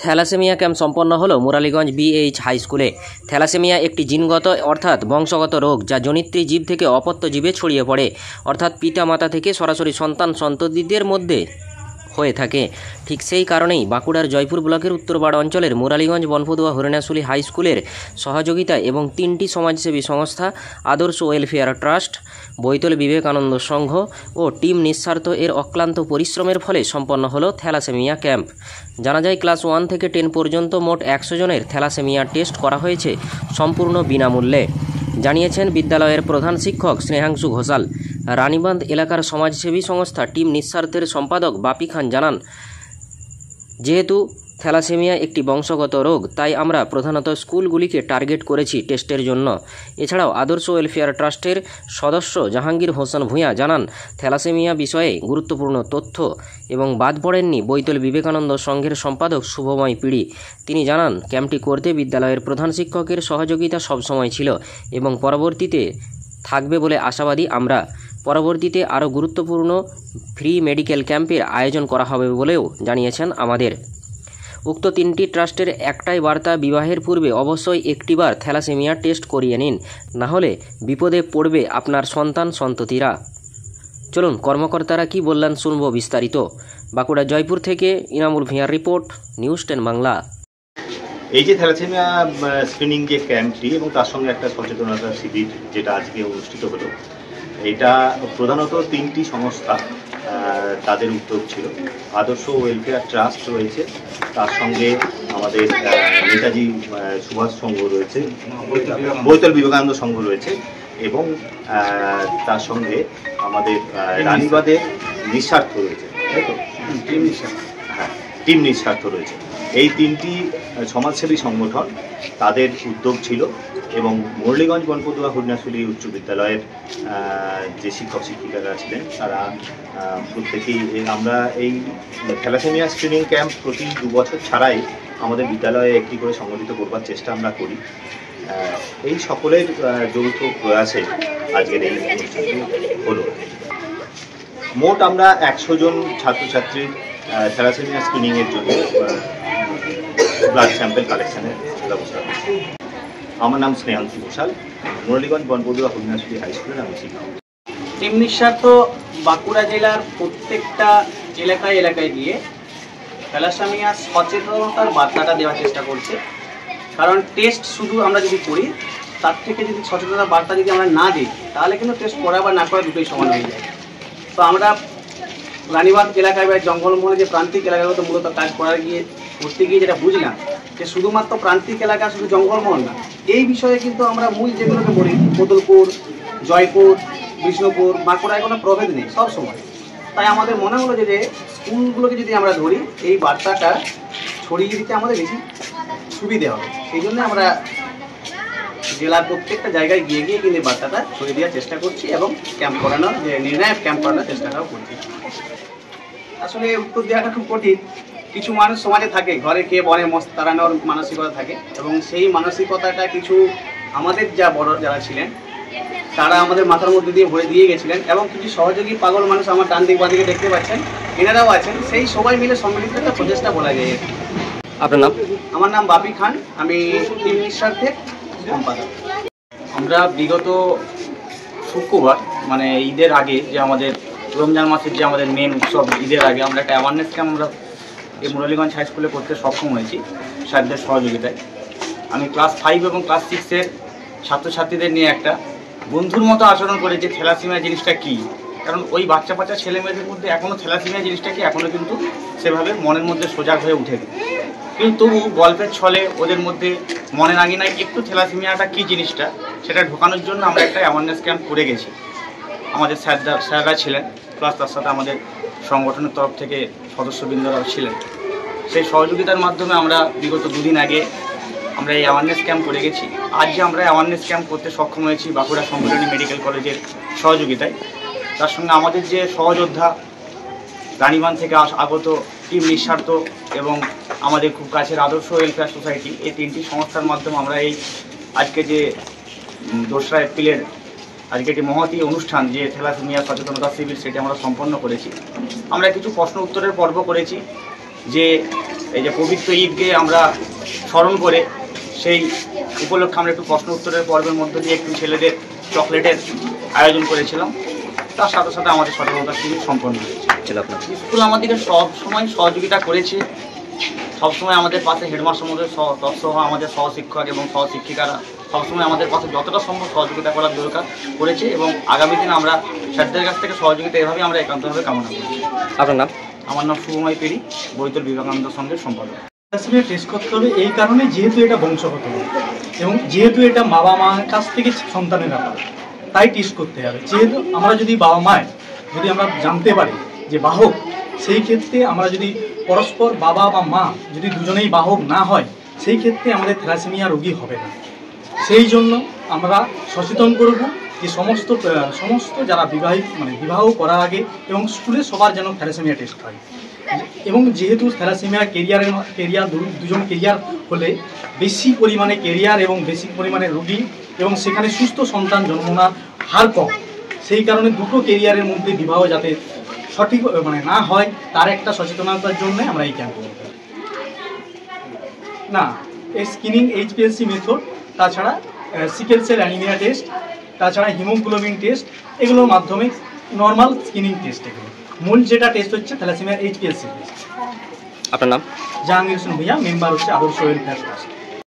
Thalassaemia camp সম্পন্ন হলো Muraliganj BH high স্কুলে। থ্যালাসেমিয়া একটি জিনগত অর্থাৎ বংশগত রোগ যা জনিত্রী জীব থেকে অপত্য জীবে ছড়িয়ে পড়ে, অর্থাৎ পিতা মাতা থেকে সরাসরি সন্তান সন্ততিদের মধ্যে হয়ে থাকে। ঠিক সেই কারণেই বাঁকুড়ার জয়পুর ব্লকের উত্তরপাড়া অঞ্চলের মুরালীগঞ্জ বনপদুয়া হরিণাশুলি হাই স্কুলের সহযোগিতায় এবং 3টি সমাজসেবী সংস্থা আদর্শ ওয়েলফেয়ার ট্রাস্ট, বৈতল বিবেকানন্দ সংঘ ও টিম নিঃস্বার্থ এর অক্লান্ত পরিশ্রমের ফলে সম্পন্ন হলো থ্যালাসেমিয়া ক্যাম্প। জানা যায় ক্লাস 1 থেকে 10 পর্যন্ত মোট 100 জনের থ্যালাসেমিয়া টেস্ট করা হয়েছে সম্পূর্ণ বিনামূল্যে, জানিয়েছেন বিদ্যালয়ের প্রধান শিক্ষক স্নেহাংশু ঘোষাল। রানীবাঁধ এলাকার সমাজসেবী সংস্থা টিম নিঃস্বার্থের সম্পাদক বাপি খান জানান, যেহেতু থ্যালাসেমিয়া একটি বংশগত রোগ তাই আমরা প্রধানত স্কুলগুলিকে টার্গেট করেছি টেস্টের জন্য। এছাড়াও আদর্শ ওয়েলফেয়ার ট্রাস্টের সদস্য জাহাঙ্গীর হোসেন ভূঁইয়া জানান, থ্যালাসেমিয়া বিষয়ে গুরুত্বপূর্ণ তথ্য এবং বাদ পড়েননি বৈতল বিবেকানন্দ সংঘের সম্পাদক শুভময় পিড়ি। তিনি জানান, ক্যাম্পটি করতে বিদ্যালয়ের প্রধান শিক্ষকের সহযোগিতা সবসময় ছিল এবং পরবর্তীতে থাকবে বলে আশাবাদী আমরা। পরবর্তীতে আরও গুরুত্বপূর্ণ ফ্রি মেডিকেল ক্যাম্পের আয়োজন করা হবে বলেও জানিয়েছেন আমাদের। উক্ত 3টি ট্রাস্টের একটাই বার্তা, বিবাহের পূর্বে অবশ্যই একটিবার থ্যালাসেমিয়া টেস্ট করিয়ে নিন, না হলে বিপদে পড়বে আপনার সন্তান সন্ততিরা। চলুন কর্মকর্তারা কি বললেন শুনব বিস্তারিত। বাঁকুড়া জয়পুর থেকে ইনামুল ভূঁইয়ার রিপোর্ট, নিউজ 10 বাংলা। এই যে থ্যালাসেমিয়া স্ক্রিনিং যে ক্যাম্পটি এবং তার সঙ্গে একটা সচেতনতা শিবির যেটা আজকে অনুষ্ঠিত হলো, এটা প্রধানত 3টি সংস্থা তাদের উদ্যোগ ছিল। আদর্শ ওয়েলফেয়ার ট্রাস্ট রয়েছে, তার সঙ্গে আমাদের নেতাজি সুভাষ সংঘ রয়েছে, বৈতল বিবেকানন্দ সংঘ রয়েছে এবং তার সঙ্গে আমাদের রানীবাঁধের নিঃস্বার্থ রয়েছে, তাই তো? হ্যাঁ, টিম নিঃস্বার্থ রয়েছে। এই 3টি সমাজসেবী সংগঠন তাদের উদ্যোগ ছিল এবং মুরালীগঞ্জ বনপদুয়া হরিণাশুলি উচ্চ বিদ্যালয়ের যে শিক্ষক শিক্ষিকারা ছিলেন তারা প্রত্যেকেই আমরা এই থ্যালাসেমিয়া স্ক্রিনিং ক্যাম্প প্রতি 2 বছর ছাড়াই আমাদের বিদ্যালয়ে একটি করে সংগঠিত করবার চেষ্টা আমরা করি। এই সকলের যৌথ প্রয়াসে আজকের এই অনুষ্ঠানটি হলো। মোট আমরা 100 জন ছাত্রছাত্রীর থ্যালাসেমিয়া স্ক্রিনিংয়ের জন্য ব্লাড স্যাম্পেল কালেকশনের ব্যবস্থা করছি। আমার নাম স্নেহাংশু ঘোষাল, মুরালীগঞ্জ বনপদুয়া হরিণাশুলি হাই স্কুলের আমি শিক্ষক। টিম নিঃস্বার্থ বাঁকুড়া জেলার প্রত্যেকটা এলাকায় এলাকায় গিয়ে থ্যালাসেমিয়া সচেতনতার বার্তাটা দেওয়ার চেষ্টা করছে। কারণ টেস্ট শুধু আমরা যদি করি, তার থেকে যদি সচেতনতার বার্তা যদি আমরা না দিই, তাহলে কিন্তু টেস্ট করা বা না করা দুটোই সমান হয়ে যায়। তো আমরা রানীবাঁধ এলাকায় বা জঙ্গলমহলে যে প্রান্তিক এলাকাগুলোতে মূলত কাজ করতে গিয়ে যেটা বুঝলাম যে শুধুমাত্র প্রান্তিক এলাকা, শুধু জঙ্গলমহল না, এই বিষয়ে কিন্তু আমরা মূল যেগুলোকে বলি কোদলপুর, জয়পুর, বিষ্ণুপুর, বাঁকুড়ায় কোনো প্রভেদ নেই সব সময়। তাই আমাদের মনে হলো যে স্কুলগুলোকে যদি আমরা ধরি, এই বার্তাটা ছড়িয়ে দিতে আমাদের বেশি সুবিধে হবে। সেই জন্য আমরা জেলার প্রত্যেকটা জায়গায় গিয়ে গিয়ে কিন্তু এই বার্তাটা ছড়িয়ে দেওয়ার চেষ্টা করছি এবং ক্যাম্প করানোর যে নির্ণায়ক ক্যাম্প করানোর চেষ্টাটাও করছি। আসলে উত্তর দেওয়াটা খুব কঠিন। কিছু মানুষ সমাজে থাকে, ঘরে কে বনে মস্ত তাড়ানোর মানসিকতা থাকে এবং সেই মানসিকতাটা কিছু আমাদের যা বড় যারা ছিলেন তারা আমাদের মাথার মধ্যে দিয়ে ভরে দিয়ে গেছিলেন এবং কিছু সহযোগী পাগল মানুষ আমার ডান দিক বাঁদিকে দেখতে পাচ্ছেন, এনারাও আছেন। সেই সবাই মিলে সম্মিলিত একটা প্রচেষ্টা বলা যায়। আপনার নাম? আমার নাম বাপি খান, আমি টিম নিঃস্বার্থের সম্পাদক। আমরা বিগত শুক্রবার মানে ঈদের আগে যে আমাদের রমজান মাসের যে আমাদের মেন উৎসব, ঈদের আগে আমরা একটা অ্যাওয়ারনেস ক্যাম্প আমরা এই মুরালীগঞ্জ হাই স্কুলে করতে সক্ষম হয়েছি স্যারদের সহযোগিতায়। আমি ক্লাস 5 এবং ক্লাস 6-এর ছাত্রছাত্রীদের নিয়ে একটা বন্ধুর মতো আচরণ করে যে থ্যালাসেমিয়া জিনিসটা কী, কারণ ওই বাচ্চা ছেলেমেয়েদের মধ্যে এখনও থ্যালাসেমিয়া জিনিসটা কি এখনও কিন্তু সেভাবে মনের মধ্যে সজাগ হয়ে উঠেনি, কিন্তু গল্পের ছলে ওদের মধ্যে মনের আঙিনায় একটু থ্যালাসেমিয়াটা কী জিনিসটা সেটা ঢোকানোর জন্য আমরা একটা অ্যাওয়ারনেস ক্যাম্প করে গেছি। আমাদের স্যাররা ছিলেন, প্লাস তার সাথে আমাদের সংগঠনের তরফ থেকে সদস্যবৃন্দরাও ছিলেন। সেই সহযোগিতার মাধ্যমে আমরা বিগত 2 দিন আগে আমরা এই অ্যাওয়ারনেস ক্যাম্প করে গেছি। আজ যে আমরা অ্যাওয়ারনেস ক্যাম্প করতে সক্ষম হয়েছি বাঁকুড়া সম্মিলনী মেডিকেল কলেজের সহযোগিতায়, তার সঙ্গে আমাদের যে সহযোদ্ধা রানীবাঁধ থেকে আগত টিম নিঃস্বার্থ এবং আমাদের খুব কাছের আদর্শ ওয়েলফেয়ার সোসাইটি, এই 3টি সংস্থার মাধ্যমে আমরা এই আজকে যে 2রা এপ্রিলের আজকে একটি মহতী অনুষ্ঠান যে থ্যালাসেমিয়া সচেতনতা শিবির, সেটি আমরা সম্পন্ন করেছি। আমরা কিছু প্রশ্ন উত্তরের পর্ব করেছি যে এই যে পবিত্র ঈদকে আমরা স্মরণ করে সেই উপলক্ষে আমরা একটু প্রশ্ন উত্তরের পর্বের মধ্যে দিয়ে একটু ছেলেদের চকলেটের আয়োজন করেছিলাম। তার সাথে সাথে আমাদের সচেতনতা শিবির সম্পন্ন হয়েছে। স্কুল আমাদেরকে সব সময় সহযোগিতা করেছে, সবসময় আমাদের পাশে হেডমাস্টার মধ্যে সহ আমাদের সহশিক্ষক এবং সহশিক্ষিকারা সবসময় আমাদের পাশে যতটা সম্ভব সহযোগিতা করার দরকার করেছে এবং আগামী দিনে আমরা স্যারদের কাছ থেকে সহযোগিতা এভাবেই আমরা একান্তভাবে কামনা করছি। আপনার নাম? আমার নাম শুভময় পেরি, বৈতল বিবেকানন্দ সংঘের সম্পাদক। থ্যালাসেমিয়া টেস্ট করতে হবে এই কারণে যেহেতু এটা বংশগত এবং যেহেতু এটা বাবা মার কাছ থেকে সন্তানের ব্যাপার, তাই টেস্ট করতে হবে। যেহেতু আমরা যদি বাবা মায় যদি আমরা জানতে পারি যে বাহক, সেই ক্ষেত্রে আমরা যদি পরস্পর বাবা বা মা যদি দুজনেই বাহক না হয়, সেই ক্ষেত্রে আমাদের থ্যালাসেমিয়া রোগী হবে না। সেই জন্য আমরা সচেতন করব যে সমস্ত যারা বিবাহ করার আগে এবং স্কুলে সবার যেন থ্যালাসেমিয়া টেস্ট হয়। এবং যেহেতু থ্যালাসেমিয়া কেরিয়ার দুজন কেরিয়ার হলে বেশি পরিমাণে কেরিয়ার এবং বেশি পরিমাণে রোগী এবং সেখানে সুস্থ সন্তান জন্মনার হার কম, সেই কারণে দুটো কেরিয়ারের মধ্যে বিবাহ যাতে সঠিক না হয় তার একটা সচেতনতার জন্য আমরা এই ক্যাম্প করব। না, এই স্ক্রিনিং HPLC মেথড, তাছাড়া সিকেল সেল অ্যানিমিয়া টেস্ট, তাছাড়া হিমোগ্লোবিন টেস্ট, এগুলোর মাধ্যমে নর্মাল স্ক্রিনিং টেস্ট। এগুলো মূল যেটা টেস্ট হচ্ছে থ্যালাসেমিয়ার HPLC টেস্ট। আপনার নাম? জাহাঙ্গীর হোসেন ভূঁইয়া, মেম্বার হচ্ছে আদর্শ ওয়েলফেয়ার ট্রাস্ট।